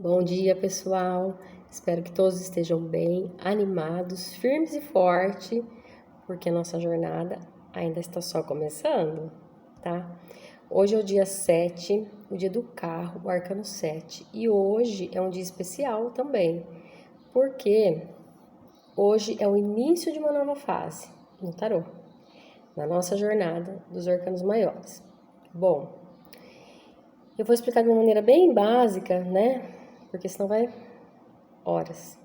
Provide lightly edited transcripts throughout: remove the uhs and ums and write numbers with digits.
Bom dia, pessoal. Espero que todos estejam bem, animados, firmes e fortes, porque a nossa jornada ainda está só começando, tá? Hoje é o dia 7, o dia do carro, o arcano 7. E hoje é um dia especial também, porque hoje é o início de uma nova fase no tarô, na nossa jornada dos arcanos maiores. Bom, eu vou explicar de uma maneira bem básica, né? Porque senão vai horas.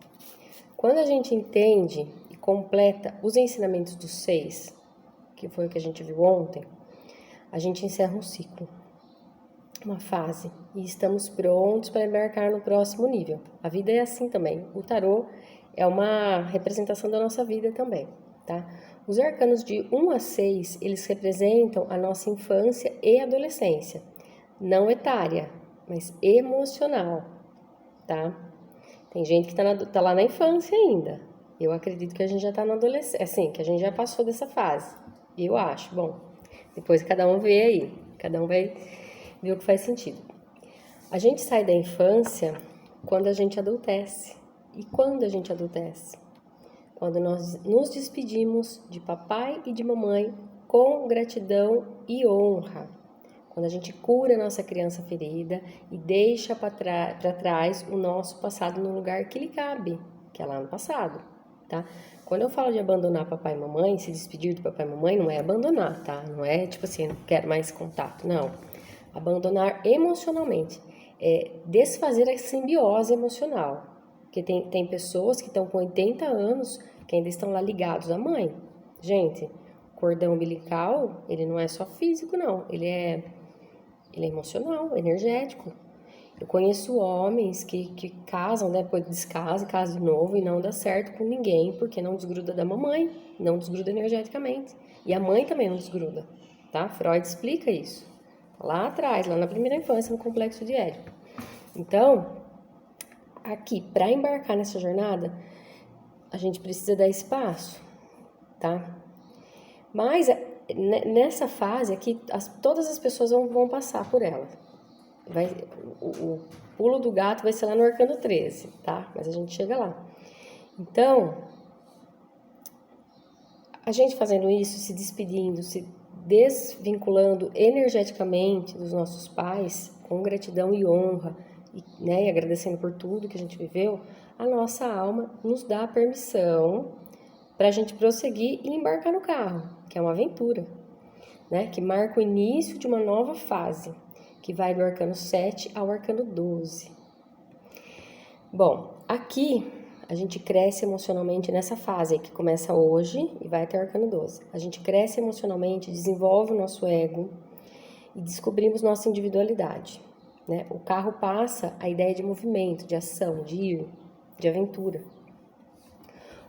Quando a gente entende e completa os ensinamentos dos 6, que foi o que a gente viu ontem, a gente encerra um ciclo, uma fase, e estamos prontos para embarcar no próximo nível. A vida é assim também. O tarô é uma representação da nossa vida também, tá? Os arcanos de 1 a 6, eles representam a nossa infância e adolescência, não etária, mas emocional, tá? Tem gente que tá lá na infância ainda. Eu acredito que a gente já tá na adolescência, assim, que a gente já passou dessa fase. Eu acho. Bom, depois cada um vê aí. Cada um vai ver o que faz sentido. A gente sai da infância quando a gente adultece. E quando a gente adultece? Quando nós nos despedimos de papai e de mamãe com gratidão e honra. Quando a gente cura a nossa criança ferida e deixa para trás o nosso passado no lugar que lhe cabe, que é lá no passado, tá? Quando eu falo de abandonar papai e mamãe, se despedir do papai e mamãe, não é abandonar, tá? Não é tipo assim, não quero mais contato, não. Abandonar emocionalmente, é desfazer a simbiose emocional. Porque tem pessoas que estão com 80 anos que ainda estão lá ligados à mãe. Gente, cordão umbilical, ele não é só físico, não. Ele é emocional, energético. Eu conheço homens que casam, né, depois descasam, casam de novo e não dá certo com ninguém, porque não desgruda da mamãe, não desgruda energeticamente. E a mãe também não desgruda, tá? Freud explica isso. Lá atrás, lá na primeira infância, no complexo de Édipo. Então, aqui, para embarcar nessa jornada, a gente precisa dar espaço, tá? Mas nessa fase aqui, todas as pessoas vão passar por ela. O pulo do gato vai ser lá no arcano 13, tá? Mas a gente chega lá. Então, a gente fazendo isso, se despedindo, se desvinculando energeticamente dos nossos pais, com gratidão e honra, e agradecendo por tudo que a gente viveu, a nossa alma nos dá a permissão para a gente prosseguir e embarcar no carro, que é uma aventura, né? Que marca o início de uma nova fase, que vai do arcano 7 ao arcano 12. Bom, aqui a gente cresce emocionalmente nessa fase que começa hoje e vai até o arcano 12. A gente cresce emocionalmente, desenvolve o nosso ego e descobrimos nossa individualidade, né? O carro passa a ideia de movimento, de ação, de ir, de aventura.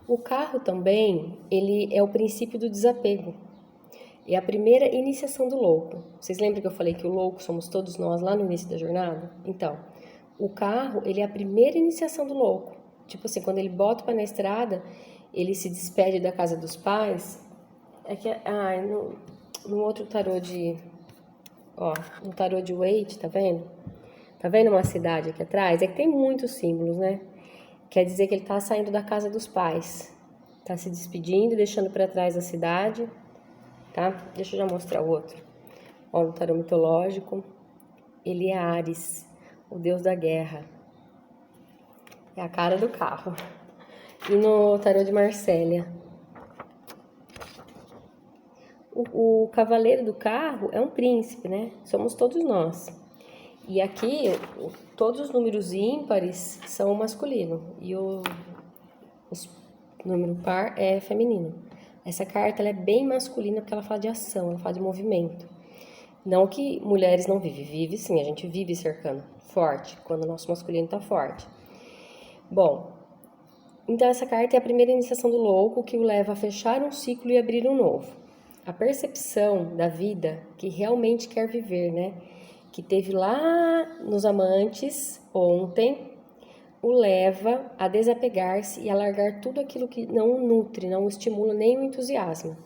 O carro também, ele é o princípio do desapego. É a primeira iniciação do louco. Vocês lembram que eu falei que o louco somos todos nós lá no início da jornada? Então, o carro, ele é a primeira iniciação do louco. Tipo assim, quando ele bota o pé na estrada, ele se despede da casa dos pais. É que, no outro tarô de... Ó, no tarô de Waite, tá vendo? Tá vendo uma cidade aqui atrás? É que tem muitos símbolos, né? Quer dizer que ele tá saindo da casa dos pais. Tá se despedindo, deixando para trás a cidade, tá? Deixa eu já mostrar o outro. Ó, no tarô mitológico, ele é Ares, o deus da guerra. É a cara do carro. E no tarô de Marsella, o cavaleiro do carro é um príncipe, né? Somos todos nós. E aqui, todos os números ímpares são masculino e o número par é feminino. Essa carta ela é bem masculina porque ela fala de ação, ela fala de movimento. Não que mulheres não vivem, vive sim, a gente vive esse arcano forte, quando o nosso masculino está forte. Bom, então essa carta é a primeira iniciação do louco que o leva a fechar um ciclo e abrir um novo. A percepção da vida que realmente quer viver, né? Que teve lá nos amantes ontem, o leva a desapegar-se e a largar tudo aquilo que não o nutre, não o estimula nem o entusiasma.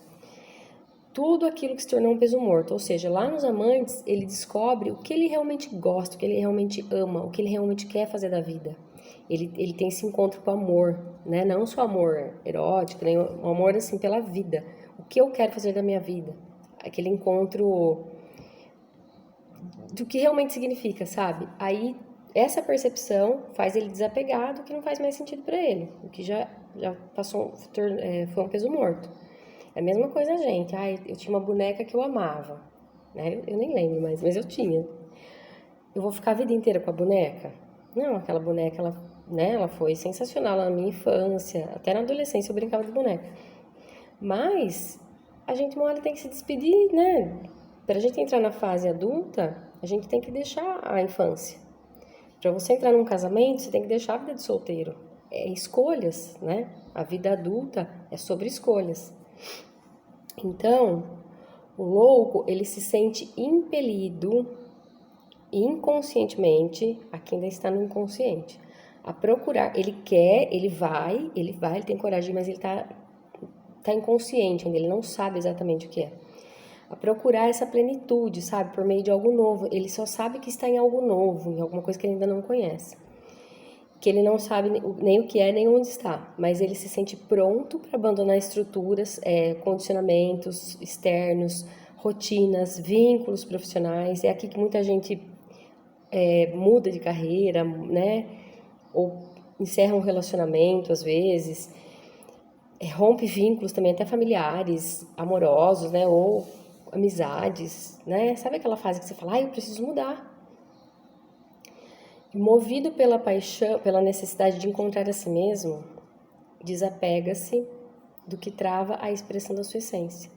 tudo aquilo que se tornou um peso morto. Ou seja, lá nos amantes, ele descobre o que ele realmente gosta, o que ele realmente ama, o que ele realmente quer fazer da vida. Ele tem esse encontro com o amor, né? Não só amor erótico, nem o amor assim pela vida. O que eu quero fazer da minha vida? Aquele encontro do que realmente significa, sabe? Aí essa percepção faz ele desapegar do que não faz mais sentido para ele, o que já passou, foi um peso morto. É a mesma coisa, gente. Eu tinha uma boneca que eu amava, né? Eu nem lembro mais, mas eu tinha. Eu vou ficar a vida inteira com a boneca? Não, aquela boneca, ela foi sensacional na minha infância, até na adolescência eu brincava de boneca. Mas a gente uma hora tem que se despedir, né? Pra gente entrar na fase adulta, a gente tem que deixar a infância. Para você entrar num casamento, você tem que deixar a vida de solteiro. É escolhas, né? A vida adulta é sobre escolhas. Então, o louco, ele se sente impelido inconscientemente, aqui ainda está no inconsciente, a procurar. Ele quer, ele tem coragem, mas ele tá inconsciente ainda, ele não sabe exatamente o que é. A procurar essa plenitude, sabe, por meio de algo novo. Ele só sabe que está em algo novo, em alguma coisa que ele ainda não conhece. Que ele não sabe nem o que é, nem onde está. Mas ele se sente pronto para abandonar estruturas, condicionamentos externos, rotinas, vínculos profissionais. É aqui que muita gente muda de carreira, né? Ou encerra um relacionamento, às vezes. Rompe vínculos também, até familiares, amorosos, né? Ou amizades, né? Sabe aquela fase que você fala, eu preciso mudar. Movido pela paixão, pela necessidade de encontrar a si mesmo, desapega-se do que trava a expressão da sua essência.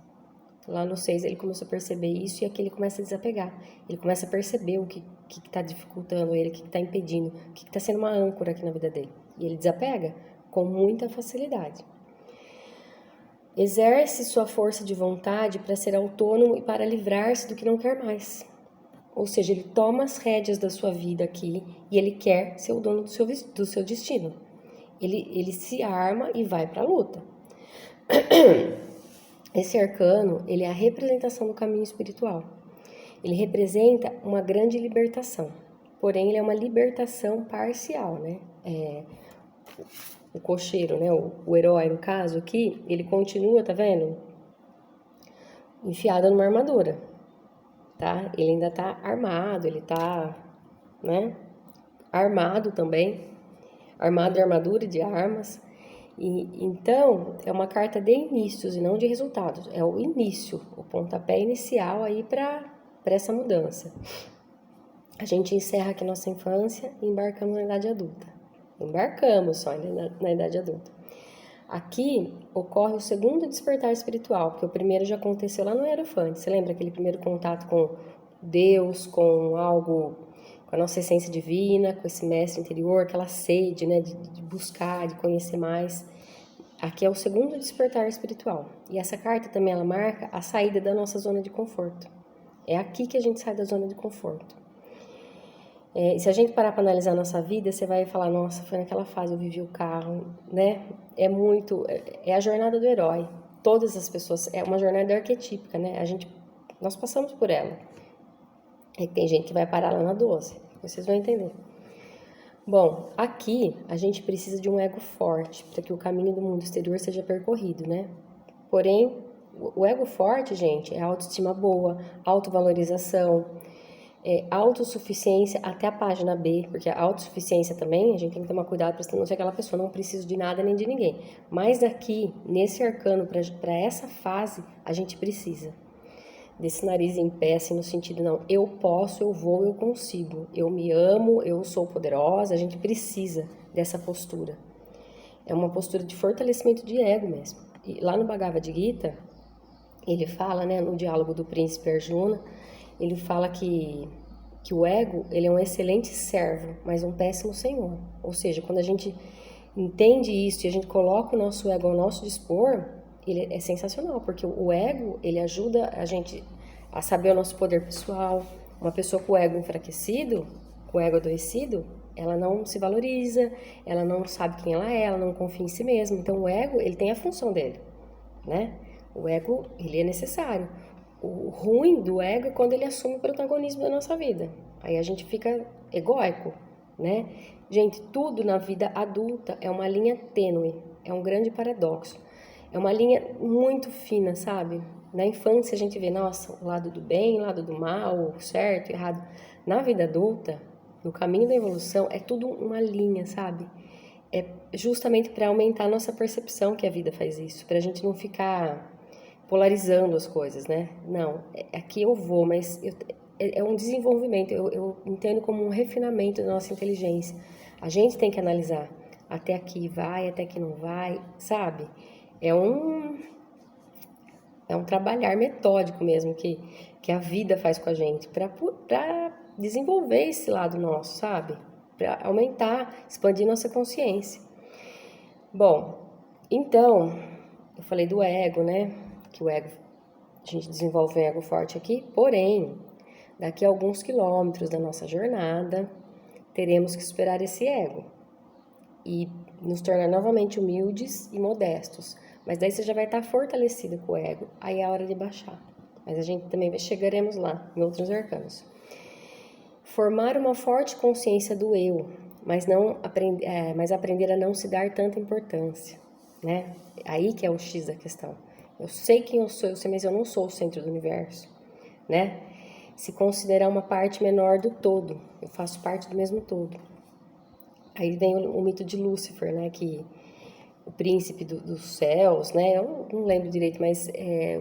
Lá no 6 ele começou a perceber isso e aqui ele começa a desapegar. Ele começa a perceber o que está dificultando ele, o que está impedindo, o que está sendo uma âncora aqui na vida dele. E ele desapega com muita facilidade. Exerce sua força de vontade para ser autônomo e para livrar-se do que não quer mais. Ou seja, ele toma as rédeas da sua vida aqui e ele quer ser o dono do seu destino. Ele se arma e vai para a luta. Esse arcano, ele é a representação do caminho espiritual. Ele representa uma grande libertação. Porém, ele é uma libertação parcial, né? O cocheiro, né? O herói, no caso aqui, ele continua, tá vendo? Enfiado numa armadura, tá? Ele ainda tá armado, ele tá, né? Armado também. Armado de armadura e de armas. E, então, é uma carta de inícios e não de resultados. É o início, o pontapé inicial aí para essa mudança. A gente encerra aqui nossa infância e embarcamos na idade adulta. Embarcamos só na idade adulta. Aqui ocorre o segundo despertar espiritual, porque o primeiro já aconteceu lá no Hierophante. Você lembra aquele primeiro contato com Deus, com algo, com a nossa essência divina, com esse mestre interior, aquela sede, né, de buscar, de conhecer mais. Aqui é o segundo despertar espiritual. E essa carta também ela marca a saída da nossa zona de conforto. É aqui que a gente sai da zona de conforto. Se a gente parar para analisar a nossa vida, você vai falar, nossa, foi naquela fase, eu vivi o carro, né? É a jornada do herói. Todas as pessoas, é uma jornada arquetípica, né? Nós passamos por ela. Tem gente que vai parar lá na 12, vocês vão entender. Bom, aqui a gente precisa de um ego forte para que o caminho do mundo exterior seja percorrido, né? Porém, o ego forte, gente, é autoestima boa, autovalorização, autossuficiência até a página B, porque a autossuficiência também, a gente tem que tomar cuidado para não ser aquela pessoa, não preciso de nada nem de ninguém. Mas aqui, nesse arcano, para essa fase, a gente precisa desse nariz em pé, assim, no sentido, não, eu posso, eu vou, eu consigo, eu me amo, eu sou poderosa, a gente precisa dessa postura. É uma postura de fortalecimento de ego mesmo. E lá no Bhagavad Gita, ele fala, né, no diálogo do príncipe Arjuna, ele fala que o ego, ele é um excelente servo, mas um péssimo senhor. Ou seja, quando a gente entende isso e a gente coloca o nosso ego ao nosso dispor, ele é sensacional, porque o ego, ele ajuda a gente a saber o nosso poder pessoal. Uma pessoa com o ego enfraquecido, com o ego adoecido, ela não se valoriza, ela não sabe quem ela não confia em si mesma. Então, o ego, ele tem a função dele, né? O ego, ele é necessário. O ruim do ego é quando ele assume o protagonismo da nossa vida. Aí a gente fica egóico, né? Gente, tudo na vida adulta é uma linha tênue, é um grande paradoxo. É uma linha muito fina, sabe? Na infância a gente vê, nossa, o lado do bem, o lado do mal, o certo, o errado. Na vida adulta, no caminho da evolução, é tudo uma linha, sabe? É justamente para aumentar a nossa percepção que a vida faz isso, para a gente não ficar polarizando as coisas, né? Não, aqui eu vou, mas é um desenvolvimento, eu entendo como um refinamento da nossa inteligência. A gente tem que analisar até aqui vai, até aqui não vai, sabe? É um, é um trabalhar metódico mesmo que a vida faz com a gente para desenvolver esse lado nosso, sabe? Para aumentar, expandir nossa consciência. Bom, então, eu falei do ego, né? Que o ego, a gente desenvolve um ego forte aqui, porém, daqui a alguns quilômetros da nossa jornada, teremos que superar esse ego e nos tornar novamente humildes e modestos. Mas daí você já vai estar fortalecido com o ego, aí é a hora de baixar. Mas a gente também chegaremos lá, em outros arcanos. Formar uma forte consciência do eu, mas aprender a não se dar tanta importância, né? Aí que é o X da questão. Eu sei quem eu sei, mas eu não sou o centro do universo, né? Se considerar uma parte menor do todo, eu faço parte do mesmo todo. Aí vem o mito de Lúcifer, né? Que o príncipe dos céus, né? Eu não lembro direito, mas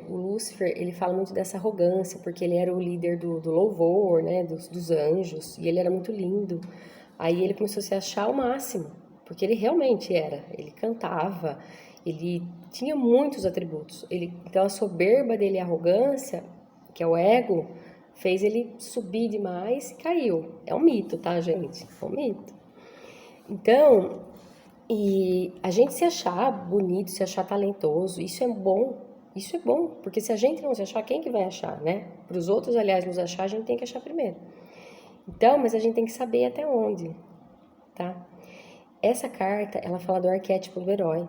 o Lúcifer, ele fala muito dessa arrogância, porque ele era o líder do louvor, né? Dos anjos, e ele era muito lindo. Aí ele começou a se achar o máximo, porque ele realmente era. Ele cantava, ele tinha muitos atributos. Então a soberba dele, a arrogância, que é o ego, fez ele subir demais e caiu. É um mito, tá, gente? É um mito. Então, e a gente se achar bonito, se achar talentoso, isso é bom, porque se a gente não se achar, quem que vai achar, né? Para os outros, aliás, nos achar, a gente tem que achar primeiro. Então, mas a gente tem que saber até onde, tá? Essa carta, ela fala do arquétipo do herói.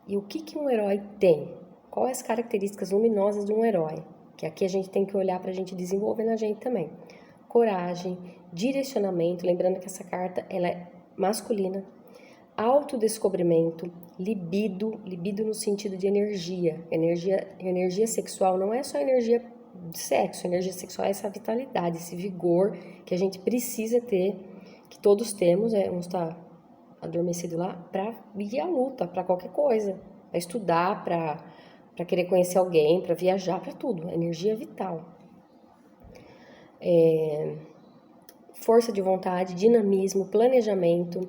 E o que um herói tem? Quais as características luminosas de um herói? Que aqui a gente tem que olhar para a gente desenvolver na gente também. Coragem, direcionamento, lembrando que essa carta ela é masculina, autodescobrimento, libido no sentido de energia sexual não é só energia de sexo, energia sexual é essa vitalidade, esse vigor que a gente precisa ter, que todos temos, um está adormecido lá, para ir à luta, para qualquer coisa, para estudar, para querer conhecer alguém, para viajar, para tudo, energia vital. Força de vontade, dinamismo, planejamento,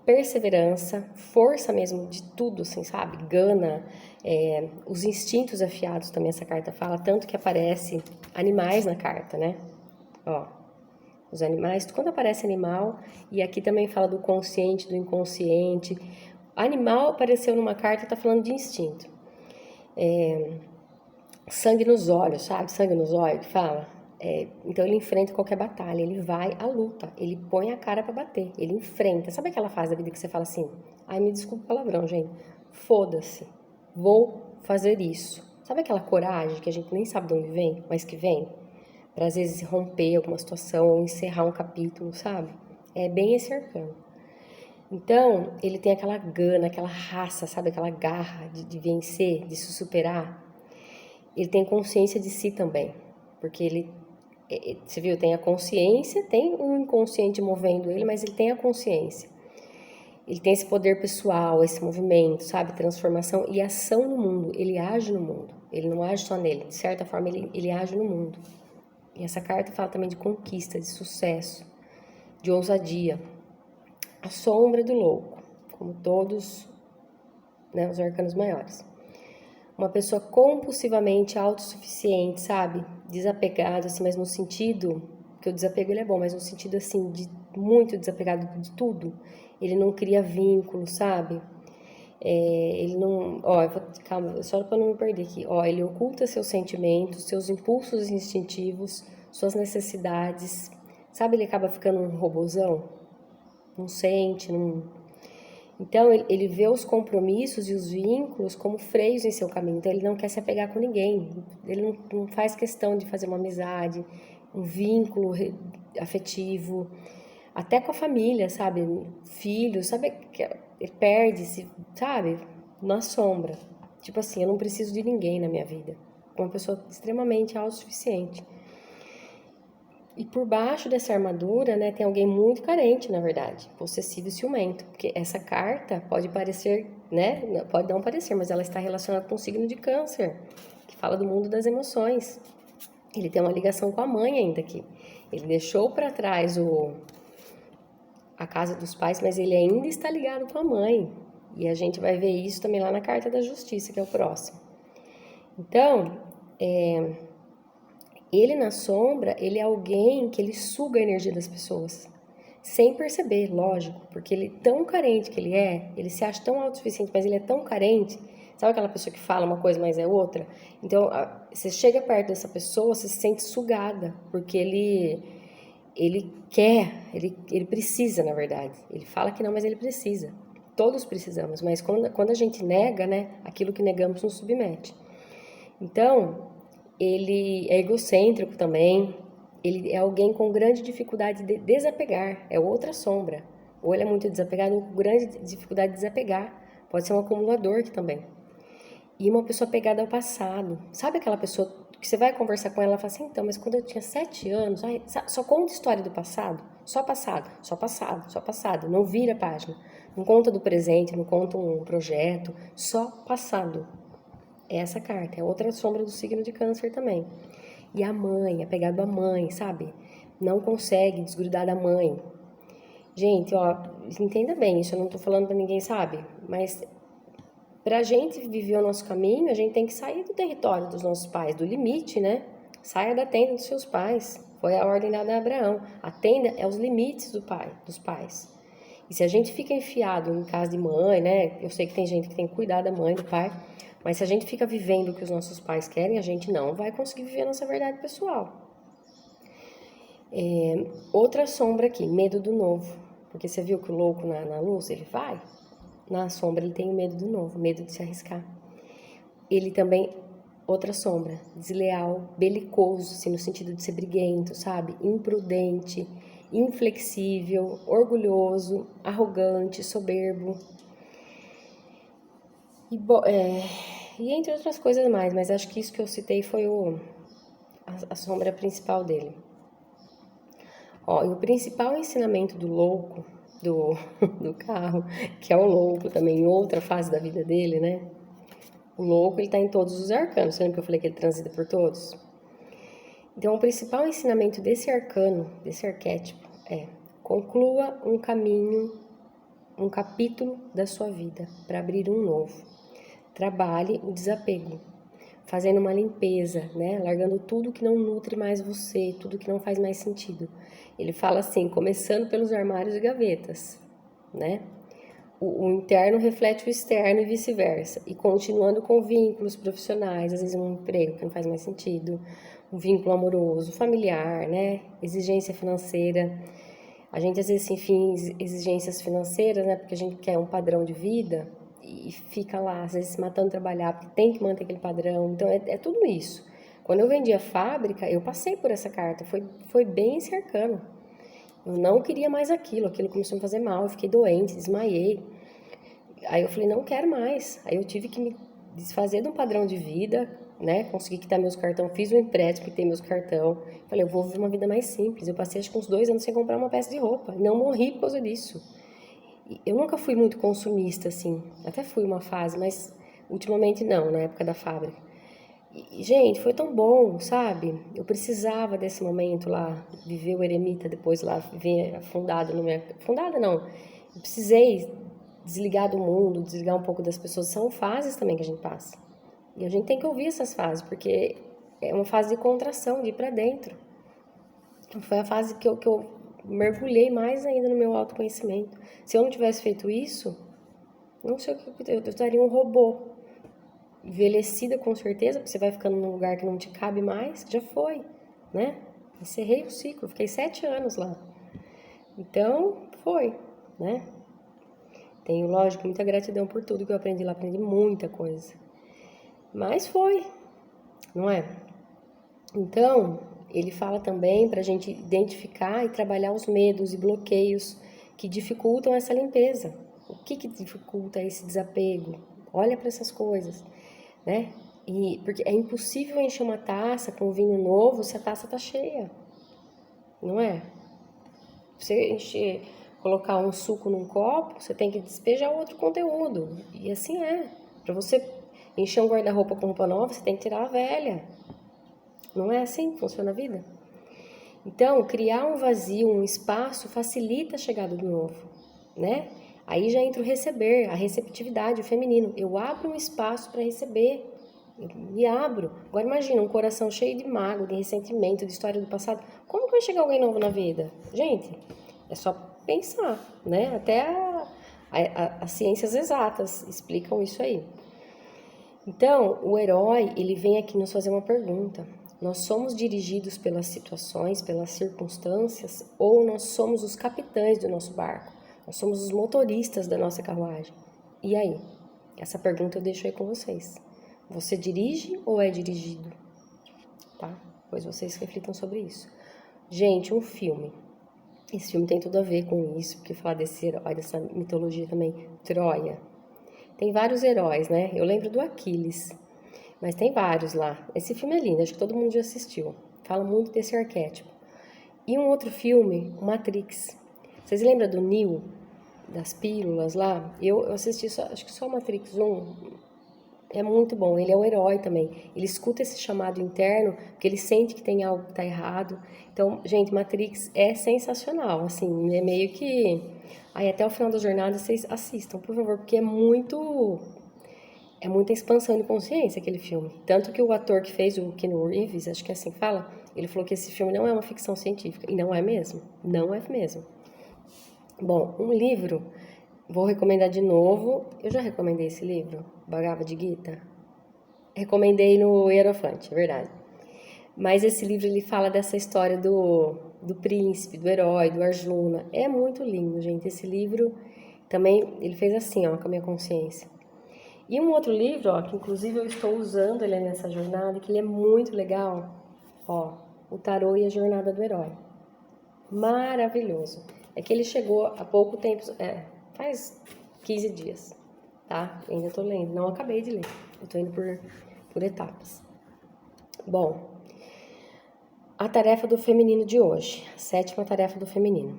perseverança, força mesmo de tudo, assim, sabe? Gana, os instintos afiados também essa carta fala, tanto que aparece animais na carta, né? Ó, os animais, quando aparece animal, e aqui também fala do consciente, do inconsciente. Animal apareceu numa carta, tá falando de instinto. Sangue nos olhos, sabe? Sangue nos olhos que fala. Então ele enfrenta qualquer batalha, ele vai à luta, ele põe a cara pra bater, ele enfrenta. Sabe aquela fase da vida que você fala assim, ai, me desculpa o palavrão, gente, foda-se, vou fazer isso. Sabe aquela coragem que a gente nem sabe de onde vem, mas que vem? Pra às vezes romper alguma situação ou encerrar um capítulo, sabe? É bem esse arcano. Então, ele tem aquela gana, aquela raça, sabe? Aquela garra de vencer, de se superar. Ele tem consciência de si também, porque ele, você viu, tem a consciência, tem um inconsciente movendo ele, mas ele tem a consciência. Ele tem esse poder pessoal, esse movimento, sabe, transformação e ação no mundo. Ele age no mundo, ele não age só nele. De certa forma, ele age no mundo. E essa carta fala também de conquista, de sucesso, de ousadia. A sombra do louco, como todos, né, os arcanos maiores. Uma pessoa compulsivamente autossuficiente, sabe? Desapegado, assim, mas no sentido, que o desapego ele é bom, mas no sentido, assim, de muito desapegado de tudo. Ele não cria vínculo, sabe? Ele não... calma, só para não me perder aqui. Ele oculta seus sentimentos, seus impulsos instintivos, suas necessidades. Sabe, ele acaba ficando um robozão? Não sente, não... Então, ele vê os compromissos e os vínculos como freios em seu caminho. Então, ele não quer se apegar com ninguém. Ele não faz questão de fazer uma amizade, um vínculo afetivo, até com a família, sabe? Filhos, sabe? Ele perde-se, sabe? Na sombra. Tipo assim, eu não preciso de ninguém na minha vida. Uma pessoa extremamente autossuficiente. E por baixo dessa armadura, né, tem alguém muito carente, na verdade, possessivo e ciumento, porque essa carta pode parecer, né, pode não parecer, mas ela está relacionada com o signo de Câncer, que fala do mundo das emoções. Ele tem uma ligação com a mãe ainda aqui. Ele deixou para trás a casa dos pais, mas ele ainda está ligado com a mãe. E a gente vai ver isso também lá na carta da justiça, que é o próximo. Então, ele na sombra, ele é alguém que ele suga a energia das pessoas, sem perceber, lógico, porque ele tão carente que ele se acha tão autossuficiente, mas ele é tão carente, sabe aquela pessoa que fala uma coisa, mas é outra? Então, você chega perto dessa pessoa, você se sente sugada, porque ele quer, ele precisa, na verdade. Ele fala que não, mas ele precisa. Todos precisamos, mas quando a gente nega, né, aquilo que negamos nos submete. Então, ele é egocêntrico também, ele é alguém com grande dificuldade de desapegar, é outra sombra. Ou ele é muito desapegado, com grande dificuldade de desapegar. Pode ser um acumulador aqui também. E uma pessoa pegada ao passado. Sabe aquela pessoa que você vai conversar com ela e fala assim, então, mas quando eu tinha 7 anos, só conta história do passado? Só passado, só passado, só passado. Não vira a página. Não conta do presente, não conta um projeto, só passado. É essa carta, é outra sombra do signo de Câncer também. E a mãe, apegado à mãe, sabe? Não consegue desgrudar da mãe. Gente, ó, entenda bem, isso eu não tô falando pra ninguém, sabe? Mas pra gente viver o nosso caminho, a gente tem que sair do território dos nossos pais, do limite, né? Saia da tenda dos seus pais. Foi a ordem dada a Abraão. A tenda é os limites dos pais. E se a gente fica enfiado em casa de mãe, né? Eu sei que tem gente que tem que cuidar da mãe, do pai, mas se a gente fica vivendo o que os nossos pais querem, a gente não vai conseguir viver a nossa verdade pessoal. Outra sombra aqui, medo do novo. Porque você viu que o louco na luz, ele vai. Na sombra ele tem o medo do novo, medo de se arriscar. Ele também, outra sombra, desleal, belicoso, assim, no sentido de ser briguento, sabe? Imprudente, inflexível, orgulhoso, arrogante, soberbo. E entre outras coisas mais, mas acho que isso que eu citei foi a sombra principal dele. Ó, e o principal ensinamento do louco, do carro, que é o louco também, em outra fase da vida dele, né? O louco, ele tá em todos os arcanos. Você lembra que eu falei que ele transita por todos? Então, o principal ensinamento desse arcano, desse arquétipo, é: conclua um caminho, um capítulo da sua vida para abrir um novo. Trabalhe o desapego, fazendo uma limpeza, né? Largando tudo que não nutre mais você, tudo que não faz mais sentido. Ele fala assim, começando pelos armários e gavetas, né? O interno reflete o externo e vice-versa. E continuando com vínculos profissionais, às vezes um emprego que não faz mais sentido, um vínculo amoroso, familiar, né? Exigência financeira. A gente às vezes, enfim, exigências financeiras, né? Porque a gente quer um padrão de vida e fica lá, às vezes, se matando de trabalhar, porque tem que manter aquele padrão. Então, é tudo isso. Quando eu vendi a fábrica, eu passei por essa carta. Foi bem esse arcano. Eu não queria mais aquilo começou a me fazer mal, eu fiquei doente, desmaiei. Aí eu falei, não quero mais. Aí eu tive que me desfazer de um padrão de vida, né? Consegui quitar meus cartões, fiz um empréstimo, quitei meus cartões. Falei, eu vou viver uma vida mais simples. Eu passei acho que uns 2 anos sem comprar uma peça de roupa. Não morri por causa disso. Eu nunca fui muito consumista, assim. Até fui uma fase, mas ultimamente não, na época da fábrica. E, gente, foi tão bom, sabe? Eu precisava desse momento lá, viver o eremita, depois lá, viver afundada no minha... Afundada não. Eu precisei desligar do mundo, desligar um pouco das pessoas. São fases também que a gente passa. E a gente tem que ouvir essas fases, porque é uma fase de contração, de ir pra dentro. Foi a fase que eu mergulhei mais ainda no meu autoconhecimento. Se eu não tivesse feito isso, não sei o que eu estaria um robô. Envelhecida com certeza, porque você vai ficando num lugar que não te cabe mais, já foi, né? Encerrei o ciclo, fiquei 7 anos lá. Então, foi, né? Tenho, lógico, muita gratidão por tudo que eu aprendi lá, aprendi muita coisa. Mas foi, não é? Então, ele fala também para a gente identificar e trabalhar os medos e bloqueios que dificultam essa limpeza. O que dificulta esse desapego? Olha para essas coisas, né? E porque é impossível encher uma taça com vinho novo se a taça tá cheia, não é? Você encher, colocar um suco num copo, você tem que despejar outro conteúdo. E assim é. Para você encher um guarda-roupa com roupa nova, você tem que tirar a velha. Não é assim que funciona a vida? Então, criar um vazio, um espaço, facilita a chegada do novo, né? Aí já entra o receber, a receptividade, o feminino. Eu abro um espaço para receber, eu me abro. Agora imagina, um coração cheio de mágoa, de ressentimento, de história do passado. Como que vai chegar alguém novo na vida? Gente, é só pensar, né? Até as ciências exatas explicam isso aí. Então, o herói, ele vem aqui nos fazer uma pergunta. Nós somos dirigidos pelas situações, pelas circunstâncias, ou nós somos os capitães do nosso barco? Nós somos os motoristas da nossa carruagem? E aí? Essa pergunta eu deixo aí com vocês. Você dirige ou é dirigido? Tá? Pois vocês reflitam sobre isso. Gente, um filme. Esse filme tem tudo a ver com isso, porque falar desse herói, dessa mitologia também, Troia. Tem vários heróis, né? Eu lembro do Aquiles, mas tem vários lá. Esse filme é lindo, acho que todo mundo já assistiu. Fala muito desse arquétipo. E um outro filme, Matrix. Vocês lembram do Neo, das pílulas lá? Eu assisti só, acho que só Matrix 1. É muito bom, ele é um herói também. Ele escuta esse chamado interno, porque ele sente que tem algo que tá errado. Então, gente, Matrix é sensacional, assim, é meio que... Aí até o final da jornada vocês assistam, por favor, porque é muita expansão de consciência aquele filme. Tanto que o ator que fez o Keanu Reeves, acho que é assim que fala, ele falou que esse filme não é uma ficção científica. E não é mesmo. Não é mesmo. Bom, um livro, vou recomendar de novo. Eu já recomendei esse livro, Bhagavad Gita. Recomendei no Hierofante, é verdade. Mas esse livro, ele fala dessa história do príncipe, do herói, do Arjuna. É muito lindo, gente. Esse livro também, ele fez assim, ó, com a minha consciência. E um outro livro, ó, que inclusive eu estou usando ele nessa jornada, que ele é muito legal, ó, O Tarô e a Jornada do Herói. Maravilhoso. É que ele chegou há pouco tempo, faz 15 dias, tá? Ainda tô lendo, não acabei de ler, eu tô indo por etapas. Bom, a tarefa do feminino de hoje, a 7ª tarefa do feminino.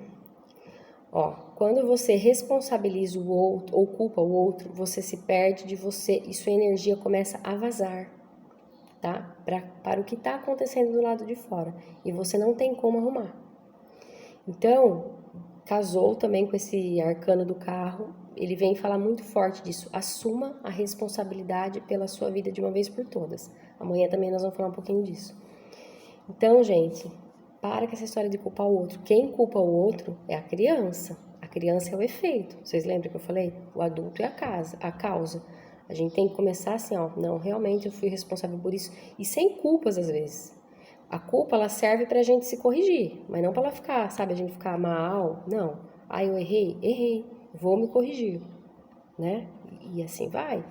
Ó, quando você responsabiliza o outro ou culpa o outro, você se perde de você e sua energia começa a vazar, tá? Para o que está acontecendo do lado de fora. E você não tem como arrumar. Então, casou também com esse arcano do carro, ele vem falar muito forte disso. Assuma a responsabilidade pela sua vida de uma vez por todas. Amanhã também nós vamos falar um pouquinho disso. Então, gente, para com essa história de culpar o outro. Quem culpa o outro é a criança. A criança é o efeito. Vocês lembram que eu falei? O adulto é a causa. A gente tem que começar assim, ó. Não, realmente eu fui responsável por isso. E sem culpas, às vezes. A culpa, ela serve pra gente se corrigir. Mas não pra ela ficar, sabe? A gente ficar mal. Não. Ah, eu errei. Vou me corrigir. Né? E assim vai.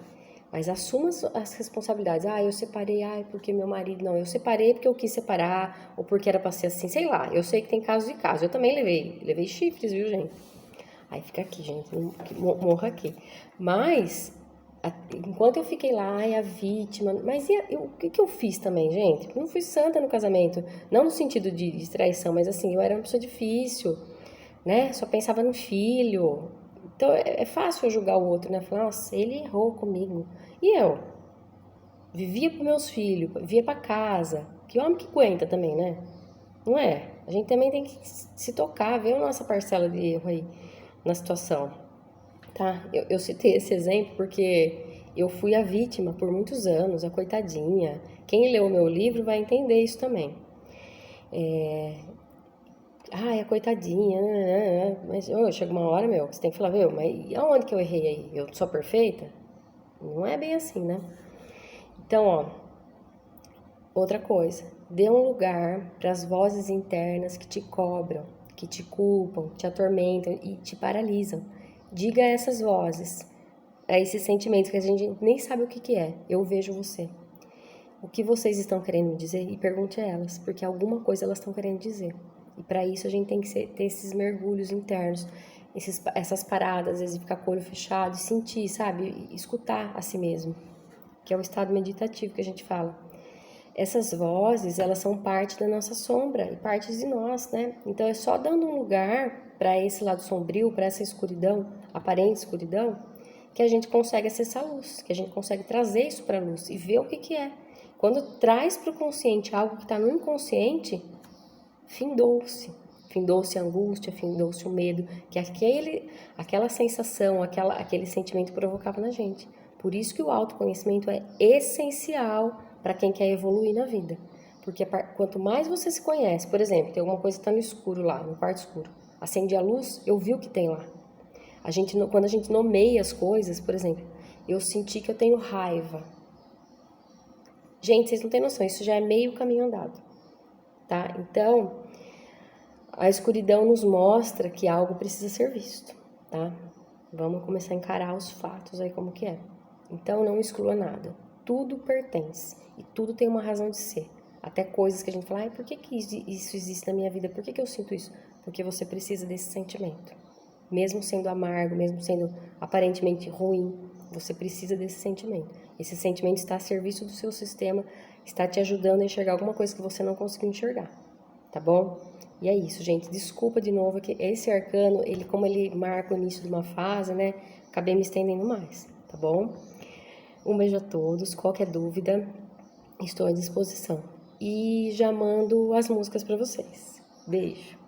Mas assuma as responsabilidades. Ah, eu separei, porque meu marido... Não, eu separei porque eu quis separar, ou porque era pra ser assim, sei lá. Eu sei que tem casos e casos. Eu também levei chifres, viu, gente? Aí fica aqui, gente, morra aqui. Mas, enquanto eu fiquei lá, a vítima... Mas o que eu fiz também, gente? Eu não fui santa no casamento. Não no sentido de traição, mas assim, eu era uma pessoa difícil, né? Só pensava no filho. Então, é fácil eu julgar o outro, né? Falar, nossa, ele errou comigo. E eu? Vivia com meus filhos, vivia pra casa. Que homem que aguenta também, né? Não é? A gente também tem que se tocar, ver a nossa parcela de erro aí na situação, tá? Eu citei esse exemplo porque eu fui a vítima por muitos anos, a coitadinha. Quem leu o meu livro vai entender isso também. Ai, a coitadinha, mas chega uma hora, que você tem que falar, mas aonde que eu errei aí? Eu sou perfeita? Não é bem assim, né? Então, ó, outra coisa, dê um lugar para as vozes internas que te cobram, que te culpam, te atormentam e te paralisam. Diga a essas vozes, a esses sentimentos que a gente nem sabe o que que é. Eu vejo você. O que vocês estão querendo me dizer? E pergunte a elas, porque alguma coisa elas estão querendo dizer. E para isso a gente tem que ter esses mergulhos internos, essas paradas, às vezes ficar com o olho fechado e sentir, sabe? E escutar a si mesmo, que é o estado meditativo que a gente fala. Essas vozes, elas são parte da nossa sombra e partes de nós, né? Então é só dando um lugar para esse lado sombrio, para essa escuridão, aparente escuridão, que a gente consegue acessar a luz, que a gente consegue trazer isso para a luz e ver o que que é. Quando traz para o consciente algo que está no inconsciente, findou-se. Findou-se a angústia, findou-se o medo, que aquela sensação, aquele sentimento provocava na gente. Por isso que o autoconhecimento é essencial para quem quer evoluir na vida. Porque quanto mais você se conhece, por exemplo, tem alguma coisa que está no escuro lá, no quarto escuro. Acende a luz, eu vi o que tem lá. Quando a gente nomeia as coisas, por exemplo, eu senti que eu tenho raiva. Gente, vocês não têm noção, isso já é meio caminho andado, tá? Então, a escuridão nos mostra que algo precisa ser visto, tá? Vamos começar a encarar os fatos aí como que é. Então, não exclua nada. Tudo pertence e tudo tem uma razão de ser. Até coisas que a gente fala, por que isso existe na minha vida? Por que eu sinto isso? Porque você precisa desse sentimento. Mesmo sendo amargo, mesmo sendo aparentemente ruim, você precisa desse sentimento. Esse sentimento está a serviço do seu sistema, está te ajudando a enxergar alguma coisa que você não conseguiu enxergar, tá bom? E é isso, gente. Desculpa de novo que esse arcano, como ele marca o início de uma fase, né? Acabei me estendendo mais, tá bom? Um beijo a todos. Qualquer dúvida, estou à disposição. E já mando as músicas para vocês. Beijo.